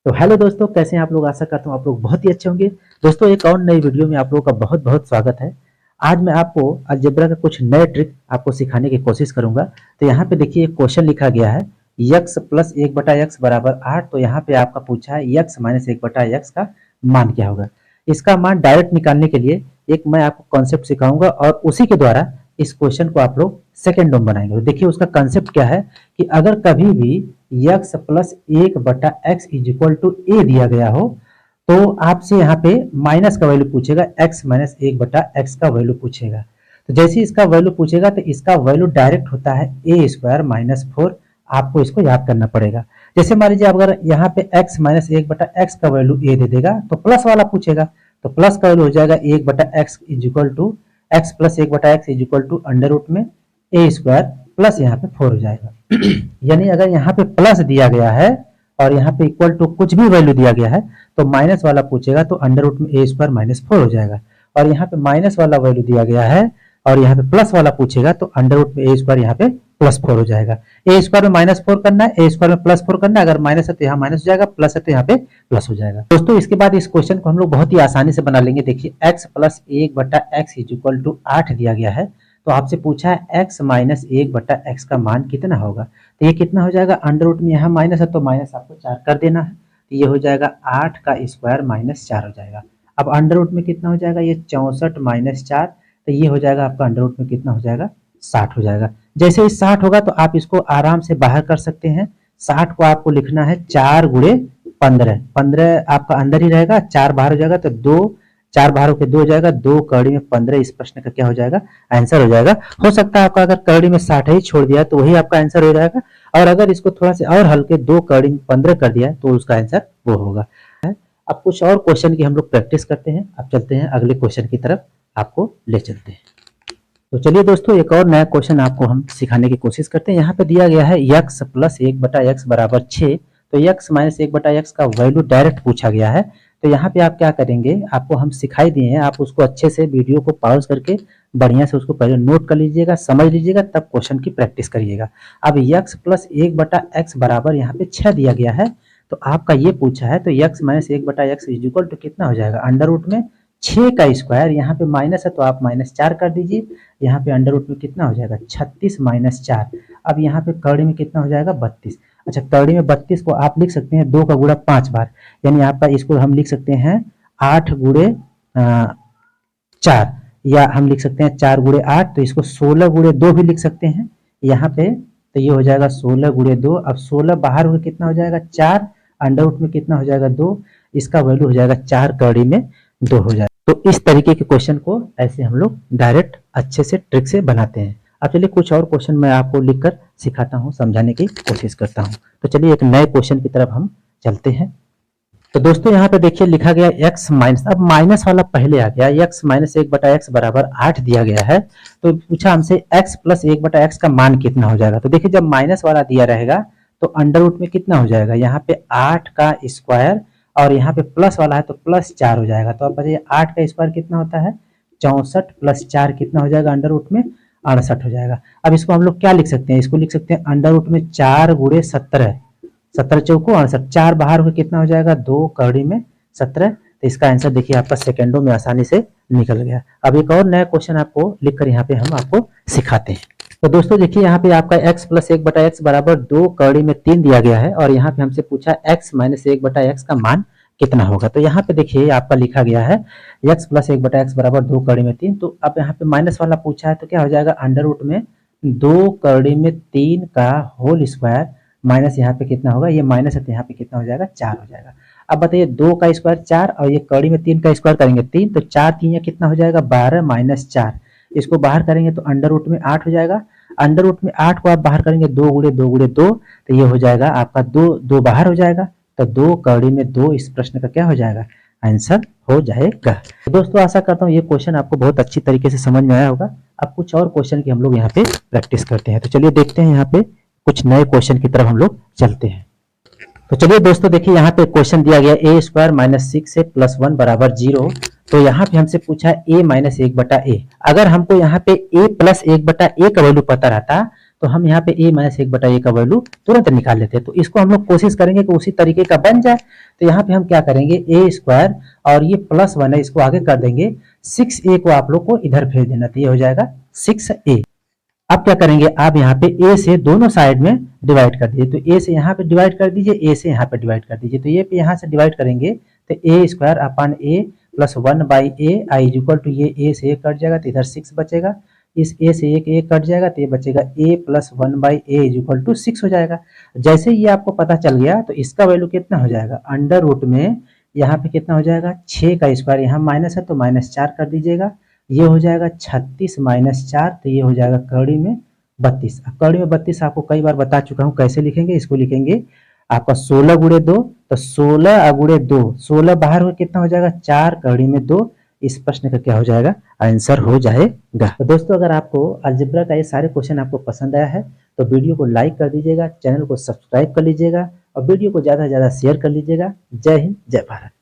तो हेलो दोस्तों, कैसे हैं आप लोग। आशा करता हूँ आप लोग बहुत ही अच्छे होंगे। दोस्तों, एक और नई वीडियो में आप लोगों का बहुत बहुत स्वागत है। आज मैं आपको अलजेब्रा का कुछ नए ट्रिक आपको सिखाने की कोशिश करूंगा। तो यहाँ पे देखिए एक क्वेश्चन लिखा गया है यक्स प्लस एक बटा यक्स बराबर 8। तो यहाँ पे आपका पूछा है यक्स माइनस एक बटा यक्स का मान क्या होगा। इसका मान डायरेक्ट निकालने के लिए एक मैं आपको कॉन्सेप्ट सिखाऊंगा और उसी के द्वारा इस क्वेश्चन को आप लोग सेकेंड डोम बनाएंगे। तो देखिए उसका कंसेप्ट क्या है कि अगर कभी भी यक्स प्लस एक बटा एक्स इज इक्वल टू ए दिया गया हो तो आपसे यहाँ पे माइनस का वैल्यू पूछेगा, एक्स माइनस एक बटा एक्स का वैल्यू पूछेगा। तो जैसे ही इसका वैल्यू पूछेगा तो इसका वैल्यू डायरेक्ट होता है ए स्क्वायर माइनस फोर। आपको इसको याद करना पड़ेगा। जैसे मान लीजिए अगर यहाँ पे एक्स माइनस एक बटा एक्स का वैल्यू ए दे देगा तो प्लस वाला पूछेगा, तो प्लस का वैल्यू हो जाएगा एक बटा x is equal to x plus एक बटा x is equal to under root में ए स्क्वायर प्लस यहाँ पे फोर हो जाएगा। यानी अगर यहाँ पे प्लस दिया गया है और यहाँ पे इक्वल टू कुछ भी वैल्यू दिया गया है तो माइनस वाला पूछेगा तो अंडर रूट में ए स्क्वायर माइनस फोर हो जाएगा। और यहाँ पे माइनस वाला वैल्यू दिया गया है और यहाँ पे प्लस वाला पूछेगा तो अंडर रूट में ए स्क्वायर यहाँ पे प्लस फोर हो जाएगा। ए स्क्वायर में माइनस फोर करना है, ए स्क्वायर में प्लस फोर करना है। अगर माइनस है तो यहाँ माइनस हो जाएगा, प्लस है तो यहाँ पे प्लस हो जाएगा। दोस्तों इसके बाद इस क्वेश्चन को हम लोग बहुत ही आसानी से बना लेंगे। देखिए एक्स प्लस एक बटा एक्स इज इक्वल टू 8 दिया गया है। तो आपसे पूछा है एक्स माइनस एक बटा एक्स का मान कितना होगा। तो ये कितना हो जाएगा, अंडर रूट में यहाँ माइनस है तो माइनस आपको 4 कर देना है। तो ये हो जाएगा 8 का स्क्वायर माइनस 4 हो जाएगा। अब अंडर रूट में कितना हो जाएगा, ये 64 माइनस 4। तो ये हो जाएगा आपका अंडर रूट में कितना हो जाएगा, 60 हो जाएगा। जैसे ही 60 होगा तो आप इसको आराम से बाहर कर सकते हैं। 60 को आपको लिखना है 4 गुणे 15। 15 आपका अंदर ही रहेगा, 4 बाहर हो जाएगा तो 2, 4 बाहर होकर 2 हो जाएगा, 2 कड़ी में 15। इस प्रश्न का क्या हो जाएगा, आंसर हो जाएगा। हो सकता है आपका अगर कड़ी में 60 ही छोड़ दिया तो वही आपका आंसर हो जाएगा, और अगर इसको थोड़ा सा और हल्के 2 कड़ी में 15 कर दिया तो उसका आंसर वो होगा। अब कुछ और क्वेश्चन की हम लोग प्रैक्टिस करते हैं। अब चलते हैं अगले क्वेश्चन की तरफ, आपको ले चलते हैं। तो चलिए दोस्तों एक और नया क्वेश्चन आपको हम सिखाने की कोशिश करते हैं। यहाँ पे दिया गया है यक्स प्लस एक बटा यक्स बराबर 6। तो यक्स माइनस एक बटा यक्स का वैल्यू डायरेक्ट पूछा गया है। तो यहाँ पे आप क्या करेंगे, आपको हम सिखाई दिए हैं, आप उसको अच्छे से वीडियो को पॉज करके बढ़िया से उसको पहले नोट कर लीजिएगा, समझ लीजिएगा, तब क्वेश्चन की प्रैक्टिस करिएगा। अब यक्स प्लस एक बटा एक्स बराबर यहाँ पे 6 दिया गया है। तो आपका ये पूछा है तो यक्स माइनस एक बटा एक्स इज इक्वल टू कितना हो जाएगा, अंडर रूट में 6 का स्क्वायर। यहाँ पे माइनस है तो आप माइनस 4 कर दीजिए। यहाँ पे अंडर रूट में कितना हो जाएगा, 36 माइनस 4। अब यहाँ पे कड़ी में कितना हो जाएगा, 32। अच्छा, कड़ी में 32 को आप लिख सकते हैं 2 का गुणा 5 बार, यानी आपका इसको हम लिख सकते हैं 8 गुणे 4, या हम लिख सकते हैं 4 गुणे 8। तो इसको 16 गुणे 2 भी लिख सकते हैं यहाँ पे। तो ये हो जाएगा 16 गुणे 2। अब 16 बाहर हुए कितना हो जाएगा, 4। अंडर रूट में कितना हो जाएगा, 2। इसका वैल्यू हो जाएगा 4 कड़ी में 2 हो जाएगा। तो इस तरीके के क्वेश्चन को ऐसे हम लोग डायरेक्ट अच्छे से ट्रिक से बनाते हैं। अब चलिए कुछ और क्वेश्चन मैं आपको लिखकर सिखाता हूँ, समझाने की कोशिश करता हूँ। तो चलिए एक नए क्वेश्चन की तरफ हम चलते हैं। तो दोस्तों यहाँ पे देखिए लिखा गया एक्स माइनस, अब माइनस वाला पहले आ गया, एक्स माइनस एक बटा एक्स बराबर 8 दिया गया है। तो पूछा हमसे एक्स प्लस एक बटा एक्स का मान कितना हो जाएगा। तो देखिए जब माइनस वाला दिया रहेगा तो अंडर रूट में कितना हो जाएगा, यहाँ पे 8 का स्क्वायर, और यहाँ पे प्लस वाला है तो प्लस 4 हो जाएगा। तो अब बताइए 8 का स्क्वायर कितना होता है, 64 प्लस 4 कितना हो जाएगा, अंडर रूट में 68 हो जाएगा। अब इसको हम लोग क्या लिख सकते हैं, इसको लिख सकते हैं अंडर रूट में 4 गुणे 17, 17 चौको 68, 4 बाहर हुए कितना हो जाएगा, 2 कड़ी में 17। तो इसका आंसर देखिए आपका सेकंडों में आसानी से निकल गया। अब एक और नया क्वेश्चन आपको लिखकर यहाँ पे हम आपको सिखाते हैं। तो दोस्तों देखिए यहाँ पे आपका x प्लस एक बटा एक्स बराबर 2 कड़ी में 3 दिया गया है, और यहाँ पे हमसे पूछा x माइनस एक बटा एक्स का मान कितना होगा। तो यहाँ पे देखिए आपका लिखा गया है x प्लस एक बटा एक्स बराबर 2 कड़ी में 3। तो अब यहाँ पे माइनस वाला पूछा है तो क्या हो जाएगा, अंडर रूट में 2 कड़ी में 3 का होल स्क्वायर माइनस यहाँ पे कितना होगा, ये माइनस है तो यहाँ पे कितना हो जाएगा, 4 हो जाएगा। अब बताइए 2 का स्क्वायर 4 और ये कड़ी में 3 का स्क्वायर करेंगे 3, तो 4 3 कितना हो जाएगा, 12 माइनस 4। इसको बाहर करेंगे तो अंडर रूट में 8 हो जाएगा। अंडर रूट में 8 को आप बाहर करेंगे 2 गुणे 2 गुणे 2, तो ये हो जाएगा आपका 2 बाहर हो जाएगा। तो 2 कड़ी में 2 इस प्रश्न का क्या हो जाएगा, आंसर हो जाएगा। तो दोस्तों आशा करता हूँ ये क्वेश्चन आपको बहुत अच्छी तरीके से समझ में आया होगा। अब कुछ और क्वेश्चन की हम लोग यहाँ पे प्रैक्टिस करते हैं। तो चलिए देखते हैं यहाँ पे कुछ नए क्वेश्चन की तरफ हम लोग चलते हैं। तो चलिए दोस्तों देखिए यहाँ पे क्वेश्चन दिया गया ए स्क्वायर माइनस 6 से प्लस 1 बराबर 0। तो यहाँ पे हमसे पूछा ए माइनस एक बटा ए। अगर हमको यहाँ पे ए प्लस एक बटा ए का वैल्यू पता रहता तो हम यहाँ पे a माइनस 1/a का वैल्यू तुरंत निकाल लेते हैं। तो इसको हम लोग कोशिश करेंगे कि उसी तरीके का बन जाए। तो यहाँ पे हम क्या करेंगे, a स्क्वायर और ये +1 है, इसको आगे कर देंगे, 6a को आप लोग को इधर भेज देना, तो ये हो जाएगा 6a। अब क्या करेंगे, आप यहाँ पे a से दोनों साइड में डिवाइड कर दीजिए। तो a से यहाँ पे डिवाइड कर दीजिए, a से यहाँ पे डिवाइड कर दीजिए। तो ये पे यहाँ से डिवाइड करेंगे तो a स्क्वायर अपन a प्लस 1/a आई इज इक्वल टू, ये a से 1 कट जाएगा तो इधर 6 बचेगा, इस a से 1 कट जाएगा तो ये बचेगा a plus 1/a is equal to 6 हो जाएगा। जैसे ये आपको पता चल गया तो इसका वैल्यू कितना हो जाएगा, अंडर रूट में यहाँ पे कितना हो जाएगा, 6 का स्क्वायर, यहाँ माइनस है तो -4 कर दीजिएगा, ये हो जाएगा 36 - 4, तो ये हो जाएगा कड़ी में 32। अब कड़ी में 32 आपको कई बार बता चुका हूँ कैसे लिखेंगे, इसको लिखेंगे आपका 16 गुणे 2, तो 16 गुणे 2, 16 बाहर हो कितना हो जाएगा, 4 कड़ी में 2। इस प्रश्न का क्या हो जाएगा, आंसर हो जाएगा। तो दोस्तों अगर आपको अलजेब्रा का ये सारे क्वेश्चन आपको पसंद आया है तो वीडियो को लाइक कर दीजिएगा, चैनल को सब्सक्राइब कर लीजिएगा और वीडियो को ज़्यादा से ज़्यादा शेयर कर लीजिएगा। जय हिंद, जय भारत।